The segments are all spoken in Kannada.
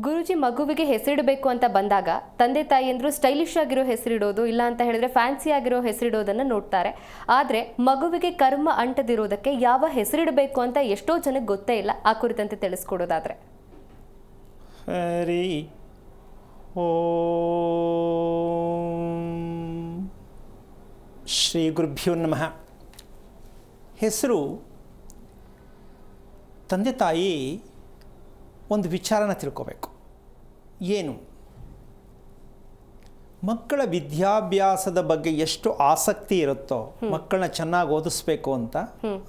ಗುರುಜಿ ಮಗುವಿಗೆ ಹೆಸರಿಡಬೇಕು ಅಂತ ಬಂದಾಗ ತಂದೆ ತಾಯಿಯಂದ್ರು ಸ್ಟೈಲಿಶ್ ಆಗಿರೋ ಹೆಸರಿಡೋದು ಇಲ್ಲ ಅಂತ ಹೇಳಿದ್ರೆ ಫ್ಯಾನ್ಸಿ ಆಗಿರೋ ಹೆಸರಿಡೋದನ್ನ ನೋಡ್ತಾರೆ. ಆದ್ರೆ ಮಗುವಿಗೆ ಕರ್ಮ ಅಂಟದಿರೋದಕ್ಕೆ ಯಾವ ಹೆಸರಿಡಬೇಕು ಅಂತ ಎಷ್ಟೋ ಜನಕ್ಕೆ ಗೊತ್ತೇ ಇಲ್ಲ. ಆ ಕುರಿತಂತೆ ತಿಳಿಸ್ಕೊಡೋದಾದ್ರೆ. ಹರಿ ಓಂ ಶ್ರೀ ಗುರುಭ್ಯೋ ನಮಃ. ಹೆಸರು ತಂದೆ ತಾಯಿ ಒಂದು ವಿಚಾರನ ತಿಳ್ಕೋಬೇಕು. ಏನು? ಮಕ್ಕಳ ವಿದ್ಯಾಭ್ಯಾಸದ ಬಗ್ಗೆ ಎಷ್ಟು ಆಸಕ್ತಿ ಇರುತ್ತೋ ಮಕ್ಕಳನ್ನ ಚೆನ್ನಾಗಿ ಓದಿಸ್ಬೇಕು ಅಂತ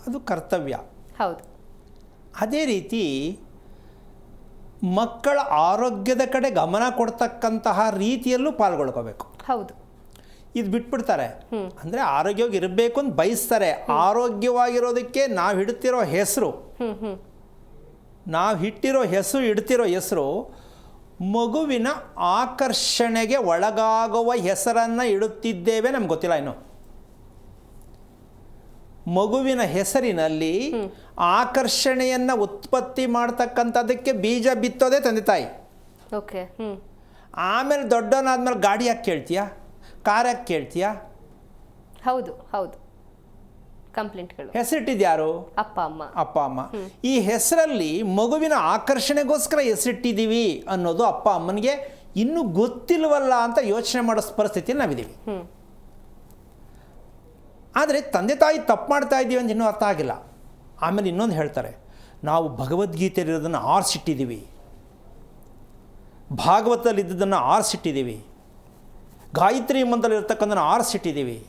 ಅದು ಕರ್ತವ್ಯ. ಹೌದು. ಅದೇ ರೀತಿ ಮಕ್ಕಳ ಆರೋಗ್ಯದ ಕಡೆ ಗಮನ ಕೊಡ್ತಕ್ಕಂತಹ ರೀತಿಯಲ್ಲೂ ಪಾಲ್ಗೊಳ್ಕೋಬೇಕು. ಹೌದು. ಇದು ಬಿಟ್ಬಿಡ್ತಾರೆ. ಅಂದರೆ ಆರೋಗ್ಯವಾಗಿ ಇರಬೇಕು ಅಂತ ಬಯಸ್ತಾರೆ. ಆರೋಗ್ಯವಾಗಿರೋದಕ್ಕೆ ನಾವು ಇಡ್ತಿರೋ ಹೆಸರು ಇಡ್ತಿರೋ ಹೆಸರು ಮಗುವಿನ ಆಕರ್ಷಣೆಗೆ ಒಳಗಾಗುವ ಹೆಸರನ್ನು ಇಡುತ್ತಿದ್ದೇವೆ. ನಮ್ಗೆ ಗೊತ್ತಿಲ್ಲ ಇನ್ನು. ಮಗುವಿನ ಹೆಸರಿನಲ್ಲಿ ಆಕರ್ಷಣೆಯನ್ನು ಉತ್ಪತ್ತಿ ಮಾಡ್ತಕ್ಕಂಥದ್ದಕ್ಕೆ ಬೀಜ ಬಿತ್ತೋದೇ ತಂದೆ ತಾಯಿ. ಓಕೆ. ಆಮೇಲೆ ದೊಡ್ಡವನಾದ್ಮೇಲೆ ಗಾಡಿ ಯಾಕೆ ಕೇಳ್ತೀಯಾ, ಕಾರ್ ಯಾಕೆ ಕೇಳ್ತೀಯಾ? ಹೌದು ಹೌದು. ಕಂಪ್ಲೇಂಟ್ಗಳು. ಹೆಸರಿಟ್ಟಿದ್ಯಾರು? ಅಪ್ಪ ಅಮ್ಮ. ಈ ಹೆಸರಲ್ಲಿ ಮಗುವಿನ ಆಕರ್ಷಣೆಗೋಸ್ಕರ ಹೆಸರಿಟ್ಟಿದ್ದೀವಿ ಅನ್ನೋದು ಅಪ್ಪ ಅಮ್ಮನಿಗೆ ಇನ್ನೂ ಗೊತ್ತಿಲ್ವಲ್ಲ ಅಂತ ಯೋಚನೆ ಮಾಡೋ ಪರಿಸ್ಥಿತಿಯಲ್ಲಿ ನಾವಿದ್ದೀವಿ. ಆದರೆ ತಂದೆ ತಾಯಿ ತಪ್ಪು ಮಾಡ್ತಾ ಇದ್ದೀವಿ ಅಂತ ಇನ್ನೂ ಅರ್ಥ ಆಗಿಲ್ಲ. ಆಮೇಲೆ ಇನ್ನೊಂದು ಹೇಳ್ತಾರೆ, ನಾವು ಭಗವದ್ಗೀತೆಯಲ್ಲಿರೋದನ್ನು ಆರಿಸಿಟ್ಟಿದ್ದೀವಿ, ಭಾಗವತದಲ್ಲಿದ್ದದನ್ನು ಆರಿಸಿಟ್ಟಿದ್ದೀವಿ, ಗಾಯತ್ರಿ ಮಂತ್ರದಲ್ಲಿರ್ತಕ್ಕಂಥನ್ನು ಆರಿಸಿಟ್ಟಿದ್ದೀವಿ,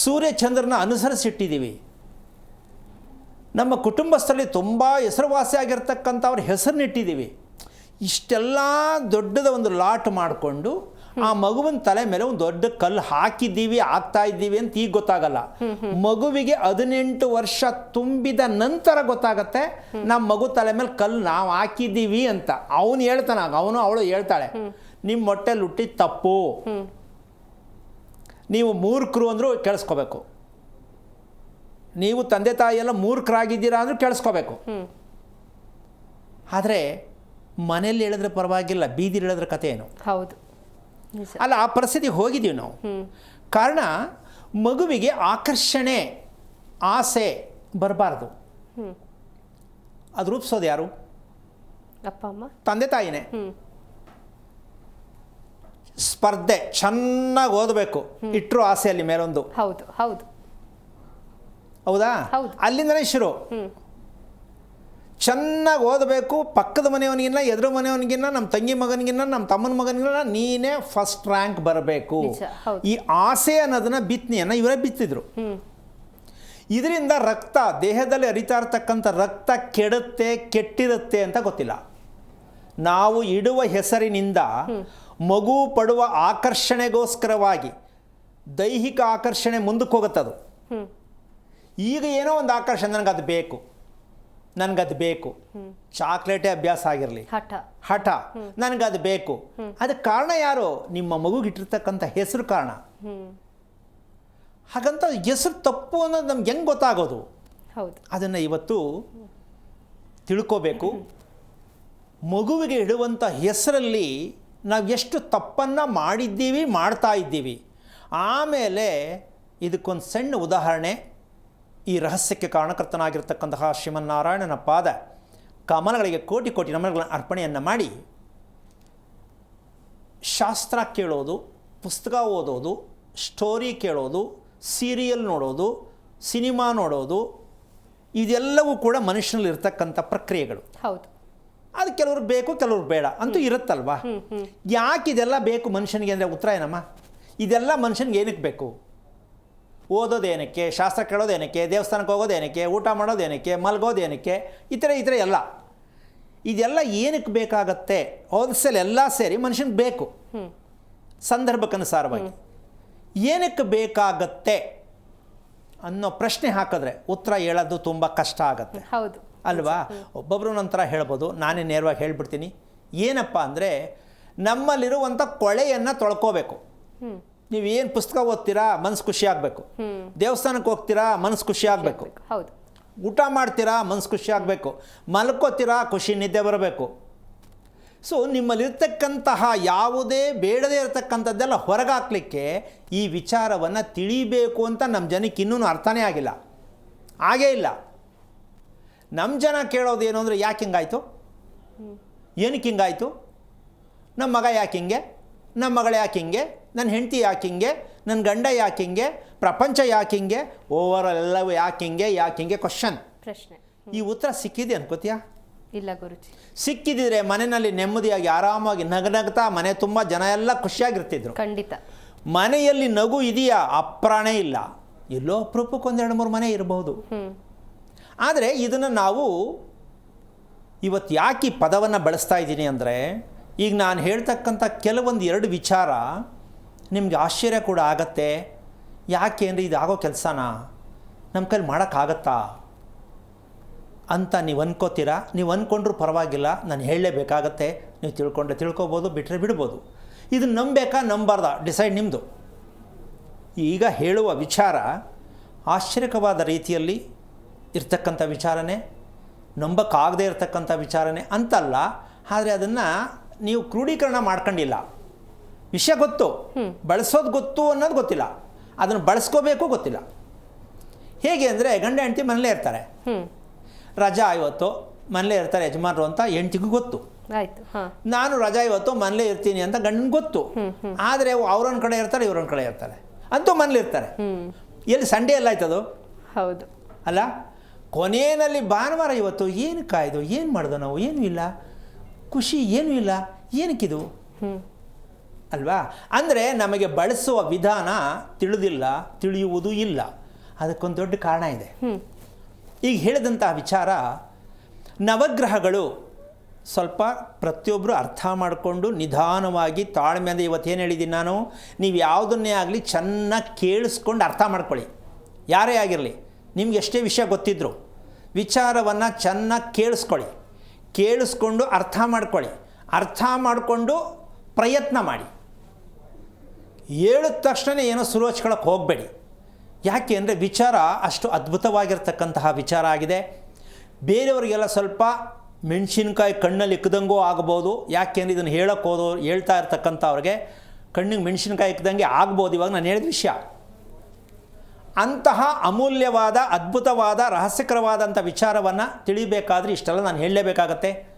ಸೂರ್ಯಚಂದ್ರನ ಅನುಸರಿಸಿಟ್ಟಿದ್ದೀವಿ, ನಮ್ಮ ಕುಟುಂಬಸ್ಥರಲ್ಲಿ ತುಂಬ ಹೆಸರುವಾಸಿಯಾಗಿರ್ತಕ್ಕಂಥವ್ರ ಹೆಸರನ್ನಿಟ್ಟಿದ್ದೀವಿ. ಇಷ್ಟೆಲ್ಲ ದೊಡ್ಡದ ಒಂದು ಲಾಟ್ ಮಾಡಿಕೊಂಡು ಆ ಮಗುವಿನ ತಲೆ ಮೇಲೆ ಒಂದು ದೊಡ್ಡ ಕಲ್ಲು ಹಾಕಿದ್ದೀವಿ, ಆಗ್ತಾ ಇದ್ದೀವಿ ಅಂತ ಈಗ ಗೊತ್ತಾಗಲ್ಲ. ಮಗುವಿಗೆ 18 ವರ್ಷ ತುಂಬಿದ ನಂತರ ಗೊತ್ತಾಗತ್ತೆ ನಮ್ಮ ಮಗು ತಲೆ ಮೇಲೆ ಕಲ್ಲು ನಾವು ಹಾಕಿದ್ದೀವಿ ಅಂತ. ಅವನು ಹೇಳ್ತಾನ, ಅವಳು ಹೇಳ್ತಾಳೆ, ನಿಮ್ಮ ಹೊಟ್ಟೆಲಿ ಹುಟ್ಟಿ ತಪ್ಪು, ನೀವು ಮೂರ್ಖರು ಅಂದರೂ ಕೇಳಿಸ್ಕೋಬೇಕು, ನೀವು ತಂದೆ ತಾಯಿ ಎಲ್ಲ ಮೂರ್ಖರಾಗಿದ್ದೀರಾ ಅಂದರೂ ಕೇಳಿಸ್ಕೋಬೇಕು. ಆದರೆ ಮನೇಲಿ ಹೇಳಿದ್ರೆ ಪರವಾಗಿಲ್ಲ, ಬೀದಿಲಿ ಹೇಳಿದ್ರೆ ಕತೆ ಏನು? ಹೌದು. ಅಲ್ಲ, ಆ ಪರಿಸ್ಥಿತಿಗೆ ಹೋಗಿದ್ದೀವಿ ನಾವು. ಕಾರಣ ಮಗುವಿಗೆ ಆಕರ್ಷಣೆ, ಆಸೆ ಬರಬಾರ್ದು. ಅದು ರೂಪಿಸೋದು ಯಾರು? ಅಪ್ಪ ಅಮ್ಮ, ತಂದೆ ತಾಯಿನೇ. ಸ್ಪರ್ಧೆ, ಚೆನ್ನಾಗಿ ಓದಬೇಕು ಇಟ್ಟರು ಆಸೆಯಲ್ಲಿ ಮೇಲೊಂದು. ಹೌದು ಹೌದು. ಹೌದಾ? ಹೌದು. ಅಲ್ಲಿಂದನೇ ಶುರು. ಚೆನ್ನಾಗಿ ಓದಬೇಕು, ಪಕ್ಕದ ಮನೆಯವನಿಗಿನ್ನ ಎದುರು ಮನೆಯವನಿಗಿನ್ನ ನಮ್ಮ ತಂಗಿ ಮಗನಿಗಿನ್ನ ನಮ್ಮ ತಮ್ಮನ ಮಗನಿಗಿನ್ನ ನೀನೇ ಫಸ್ಟ್ ರ್ಯಾಂಕ್ ಬರಬೇಕು. ಈ ಆಸೆ ಅನ್ನೋದನ್ನ ಬಿತ್ತನೆಯನ್ನು ಇವರೇ ಬಿತ್ತಿದ್ರು. ಇದರಿಂದ ರಕ್ತ, ದೇಹದಲ್ಲಿ ಹರಿತಾ ಇರ್ತಕ್ಕಂಥ ರಕ್ತ ಕೆಡುತ್ತೆ, ಕೆಟ್ಟಿರುತ್ತೆ ಅಂತ ಗೊತ್ತಿಲ್ಲ. ನಾವು ಇಡುವ ಹೆಸರಿನಿಂದ ಮಗು ಪಡುವ ಆಕರ್ಷಣೆಗೋಸ್ಕರವಾಗಿ ದೈಹಿಕ ಆಕರ್ಷಣೆ ಮುಂದಕ್ಕೆ ಹೋಗುತ್ತದು. ಈಗ ಏನೋ ಒಂದು ಆಕರ್ಷಣೆ, ನನಗದು ಬೇಕು, ಚಾಕ್ಲೇಟೇ ಅಭ್ಯಾಸ ಆಗಿರಲಿ, ಹಠ, ನನಗದು ಬೇಕು. ಅದಕ್ಕೆ ಕಾರಣ ಯಾರು? ನಿಮ್ಮ ಮಗುಗಿಟ್ಟಿರ್ತಕ್ಕಂಥ ಹೆಸರು ಕಾರಣ. ಹಾಗಂತ ಹೆಸರು ತಪ್ಪು ಅನ್ನೋದು ನಮ್ಗೆ ಹೆಂಗೆ ಗೊತ್ತಾಗೋದು? ಅದನ್ನು ಇವತ್ತು ತಿಳ್ಕೋಬೇಕು. ಮಗುವಿಗೆ ಇಡುವಂಥ ಹೆಸರಲ್ಲಿ ನಾವು ಎಷ್ಟು ತಪ್ಪನ್ನು ಮಾಡಿದ್ದೀವಿ, ಮಾಡ್ತಾ ಇದ್ದೀವಿ. ಆಮೇಲೆ ಇದಕ್ಕೊಂದು ಸಣ್ಣ ಉದಾಹರಣೆ. ಈ ರಹಸ್ಯಕ್ಕೆ ಕಾರಣಕರ್ತನಾಗಿರ್ತಕ್ಕಂತಹ ಶ್ರೀಮನ್ನಾರಾಯಣನ ಪಾದ ಕಮಲಗಳಿಗೆ ಕೋಟಿ ಕೋಟಿ ನಮನಗಳನ್ನು ಅರ್ಪಣೆಯನ್ನು ಮಾಡಿ, ಶಾಸ್ತ್ರ ಕೇಳೋದು, ಪುಸ್ತಕ ಓದೋದು, ಸ್ಟೋರಿ ಕೇಳೋದು, ಸೀರಿಯಲ್ ನೋಡೋದು, ಸಿನಿಮಾ ನೋಡೋದು, ಇದೆಲ್ಲವೂ ಕೂಡ ಮನುಷ್ಯನಲ್ಲಿ ಇರ್ತಕ್ಕಂಥ ಪ್ರಕ್ರಿಯೆಗಳು. ಹೌದು. ಅದು ಕೆಲವ್ರು ಬೇಕು, ಕೆಲವ್ರು ಬೇಡ ಅಂತೂ ಇರುತ್ತಲ್ವಾ? ಯಾಕೆ ಇದೆಲ್ಲ ಬೇಕು ಮನುಷ್ಯನಿಗೆ ಅಂದರೆ ಉತ್ತರ ಏನಮ್ಮ? ಇದೆಲ್ಲ ಮನುಷ್ಯನಿಗೆ ಏನಕ್ಕೆ ಬೇಕು? ಓದೋದೇನಕ್ಕೆ, ಶಾಸ್ತ್ರ ಕೇಳೋದೇನಕ್ಕೆ, ದೇವಸ್ಥಾನಕ್ಕೆ ಹೋಗೋದೇನಕ್ಕೆ, ಊಟ ಮಾಡೋದೇನಕ್ಕೆ, ಮಲಗೋದೇನಕ್ಕೆ, ಈ ಥರ ಎಲ್ಲ ಇದೆಲ್ಲ ಏನಕ್ಕೆ ಬೇಕಾಗತ್ತೆ? ಓದಿಸಲು ಎಲ್ಲ ಸೇರಿ ಮನುಷ್ಯನಿಗೆ ಬೇಕು ಸಂದರ್ಭಕ್ಕನುಸಾರವಾಗಿ. ಏನಕ್ಕೆ ಬೇಕಾಗತ್ತೆ ಅನ್ನೋ ಪ್ರಶ್ನೆ ಹಾಕಿದ್ರೆ ಉತ್ತರ ಹೇಳೋದು ತುಂಬ ಕಷ್ಟ ಆಗತ್ತೆ. ಹೌದು ಅಲ್ವಾ? ಒಬ್ಬೊಬ್ಬರು ನಂತರ ಹೇಳ್ಬೋದು, ನಾನೇ ನೇರವಾಗಿ ಹೇಳ್ಬಿಡ್ತೀನಿ. ಏನಪ್ಪ ಅಂದರೆ, ನಮ್ಮಲ್ಲಿರುವಂಥ ಕೊಳೆಯನ್ನು ತೊಳ್ಕೋಬೇಕು. ನೀವೇನು ಪುಸ್ತಕ ಓದ್ತೀರಾ, ಮನಸ್ಸು ಖುಷಿ ಆಗಬೇಕು. ದೇವಸ್ಥಾನಕ್ಕೆ ಹೋಗ್ತೀರಾ, ಮನಸ್ಸು ಖುಷಿ ಆಗಬೇಕು. ಹೌದು. ಊಟ ಮಾಡ್ತೀರಾ, ಮನಸ್ಸು ಖುಷಿ ಆಗಬೇಕು. ಮಲ್ಕೋತೀರಾ, ಖುಷಿ ನಿದ್ದೆ ಬರಬೇಕು. ಸೊ ನಿಮ್ಮಲ್ಲಿರ್ತಕ್ಕಂತಹ ಯಾವುದೇ ಬೇಡದೇ ಇರತಕ್ಕಂಥದ್ದೆಲ್ಲ ಹೊರಗಾಕ್ಲಿಕ್ಕೆ ಈ ವಿಚಾರವನ್ನು ತಿಳಿಬೇಕು ಅಂತ ನಮ್ಮ ಜನಕ್ಕೆ ಇನ್ನೂ ಅರ್ಥನೇ ಆಗಿಲ್ಲ, ಹಾಗೇ ಇಲ್ಲ. ನಮ್ಮ ಜನ ಕೇಳೋದೇನು ಅಂದರೆ ಯಾಕೆ ಹಿಂಗಾಯಿತು, ಏನಕ್ಕೆ ಹಿಂಗಾಯಿತು, ನಮ್ಮ ಮಗ ಯಾಕೆ ಹಿಂಗೆ, ನಮ್ಮ ಮಗಳು ಯಾಕೆ ಹಿಂಗೆ, ನನ್ನ ಹೆಂಡತಿ ಯಾಕೆ ಹಿಂಗೆ, ನನ್ನ ಗಂಡ ಯಾಕೆ ಹಿಂಗೆ, ಪ್ರಪಂಚ ಯಾಕೆ ಹಿಂಗೆ, ಓವರಾಲ್ ಎಲ್ಲವೂ ಯಾಕೆ ಹಿಂಗೆ ಕ್ವಶನ್. ಪ್ರಶ್ನೆ. ಈ ಉತ್ತರ ಸಿಕ್ಕಿದೆ ಅನ್ಕೋತೀಯಾ? ಇಲ್ಲ ಗುರುಜಿ. ಸಿಕ್ಕಿದ್ರೆ ಮನೆಯಲ್ಲಿ ನೆಮ್ಮದಿಯಾಗಿ ಆರಾಮಾಗಿ ನಗನಗ್ತಾ ಮನೆ ತುಂಬ ಜನ ಎಲ್ಲ ಖುಷಿಯಾಗಿರ್ತಿದ್ರು. ಖಂಡಿತ. ಮನೆಯಲ್ಲಿ ನಗು ಇದೆಯಾ? ಅಪ್ರಾಣೇ ಇಲ್ಲ. ಎಲ್ಲೋ ಅಪರೂಪಕ್ಕೆ 1-2-3 ಮನೆ ಇರಬಹುದು. ಆದರೆ ಇದನ್ನು ನಾವು ಇವತ್ತು ಯಾಕೆ ಈ ಪದವನ್ನು ಬಳಸ್ತಾ ಇದ್ದೀನಿ ಅಂದರೆ, ಈಗ ನಾನು ಹೇಳ್ತಕ್ಕಂಥ ಕೆಲವೊಂದು 2 ವಿಚಾರ ನಿಮಗೆ ಆಶ್ಚರ್ಯ ಕೂಡ ಆಗತ್ತೆ. ಯಾಕೆ ಅಂದರೆ ಇದಾಗೋ ಕೆಲಸನ ನಮ್ಮ ಕೈಲಿ ಮಾಡೋಕ್ಕಾಗತ್ತಾ ಅಂತ ನೀವು ಅಂದ್ಕೋತೀರಾ. ನೀವು ಅಂದ್ಕೊಂಡ್ರೂ ಪರವಾಗಿಲ್ಲ, ನಾನು ಹೇಳಲೇಬೇಕಾಗತ್ತೆ. ನೀವು ತಿಳ್ಕೊಂಡ್ರೆ ತಿಳ್ಕೊಬೋದು, ಬಿಟ್ಟರೆ ಬಿಡ್ಬೋದು. ಇದನ್ನು ನಂಬೇಕಾ ನಂಬಾರ್ದ ಡಿಸೈಡ್ ನಿಮ್ಮದು. ಈಗ ಹೇಳುವ ವಿಚಾರ ಆಶ್ಚರ್ಯಕವಾದ ರೀತಿಯಲ್ಲಿ ಇರ್ತಕ್ಕಂಥ ವಿಚಾರನೇ, ನಂಬಕ್ಕಾಗದೇ ಇರತಕ್ಕಂಥ ವಿಚಾರನೇ ಅಂತಲ್ಲ. ಆದರೆ ಅದನ್ನು ನೀವು ಕ್ರೋಢೀಕರಣ ಮಾಡ್ಕೊಂಡಿಲ್ಲ. ವಿಷಯ ಗೊತ್ತು, ಬಳಸೋದು ಗೊತ್ತು ಅನ್ನೋದು ಗೊತ್ತಿಲ್ಲ, ಅದನ್ನು ಬಳಸ್ಕೋಬೇಕು ಗೊತ್ತಿಲ್ಲ. ಹೇಗೆ ಅಂದರೆ ಗಂಡ ಹೆಂಡತಿ ಮನೇಲೇ ಇರ್ತಾರೆ, ರಜಾ ಇವತ್ತು ಮನೇಲೇ ಇರ್ತಾರೆ ಯಜಮಾನರು ಅಂತ ಹೆಂಡತಿಗೂ ಗೊತ್ತು. ಆಯ್ತು. ನಾನು ರಜಾ ಇವತ್ತು ಮನೇಲೇ ಇರ್ತೀನಿ ಅಂತ ಗಂಡನಿಗೆ ಗೊತ್ತು. ಆದರೆ ಅವರೊಂದು ಕಡೆ ಇರ್ತಾರೆ, ಇವರೊಂದು ಕಡೆ ಇರ್ತಾರೆ, ಅಂತೂ ಮನೇಲಿ ಇರ್ತಾರೆ. ಎಲ್ಲಿ ಸಂಡೇ ಎಲ್ಲ ಆಯ್ತದು? ಹೌದು ಅಲ್ಲ. ಕೊನೆಯಲ್ಲಿ ಭಾನುವಾರ ಇವತ್ತು ಏನು ಕಾಯ್ದು, ಏನು ಮಾಡ್ದೋ ನಾವು, ಏನೂ ಇಲ್ಲ, ಖುಷಿ ಏನೂ ಇಲ್ಲ, ಏನಕ್ಕಿದು ಅಲ್ವಾ? ಅಂದರೆ ನಮಗೆ ಬಳಸುವ ವಿಧಾನ ತಿಳಿದಿಲ್ಲ, ತಿಳಿಯುವುದೂ ಇಲ್ಲ. ಅದಕ್ಕೊಂದು ದೊಡ್ಡ ಕಾರಣ ಇದೆ. ಈಗ ಹೇಳಿದಂತಹ ವಿಚಾರ ನವಗ್ರಹಗಳು ಸ್ವಲ್ಪ ಪ್ರತಿಯೊಬ್ಬರು ಅರ್ಥ ಮಾಡಿಕೊಂಡು ನಿಧಾನವಾಗಿ ತಾಳ್ಮೆಯಿಂದ, ಇವತ್ತೇನು ಹೇಳಿದ್ದೀನಿ ನಾನು, ನೀವು ಯಾವುದನ್ನೇ ಆಗಲಿ ಚೆನ್ನಾಗಿ ಕೇಳಿಸ್ಕೊಂಡು ಅರ್ಥ ಮಾಡ್ಕೊಳ್ಳಿ. ಯಾರೇ ಆಗಿರಲಿ, ನಿಮ್ಗೆ ಎಷ್ಟೇ ವಿಷಯ ಗೊತ್ತಿದ್ರು ವಿಚಾರವನ್ನು ಚೆನ್ನಾಗಿ ಕೇಳಿಸ್ಕೊಳ್ಳಿ, ಕೇಳಿಸ್ಕೊಂಡು ಅರ್ಥ ಮಾಡ್ಕೊಳ್ಳಿ, ಅರ್ಥ ಮಾಡಿಕೊಂಡು ಪ್ರಯತ್ನ ಮಾಡಿ. ಹೇಳಿದ ತಕ್ಷಣ ಏನೋ ಸುರು ಹಚ್ಕೊಳ್ಳೋಕೆ ಹೋಗಬೇಡಿ. ಯಾಕೆ ಅಂದರೆ ವಿಚಾರ ಅಷ್ಟು ಅದ್ಭುತವಾಗಿರ್ತಕ್ಕಂತಹ ವಿಚಾರ ಆಗಿದೆ. ಬೇರೆಯವರಿಗೆಲ್ಲ ಸ್ವಲ್ಪ ಮೆಣಸಿನ್ಕಾಯಿ ಕಣ್ಣಲ್ಲಿ ಇಕ್ಕದಂಗೂ ಆಗ್ಬೋದು. ಯಾಕೆಂದರೆ ಇದನ್ನು ಹೇಳ್ತಾ ಇರ್ತಕ್ಕಂಥವ್ರಿಗೆ ಕಣ್ಣಿಗೆ ಮೆಣಸಿನ್ಕಾಯಿ ಇಕ್ಕದಂಗೆ ಆಗ್ಬೋದು. ಇವಾಗ ನಾನು ಹೇಳಿದ ವಿಷಯ ಅಂತಹ ಅಮೂಲ್ಯವಾದ, ಅದ್ಭುತವಾದ, ರಹಸ್ಯಕರವಾದಂಥ ವಿಚಾರವನ್ನು ತಿಳಿಬೇಕಾದ್ರೆ ಇಷ್ಟೆಲ್ಲ ನಾನು ಹೇಳಲೇಬೇಕಾಗತ್ತೆ.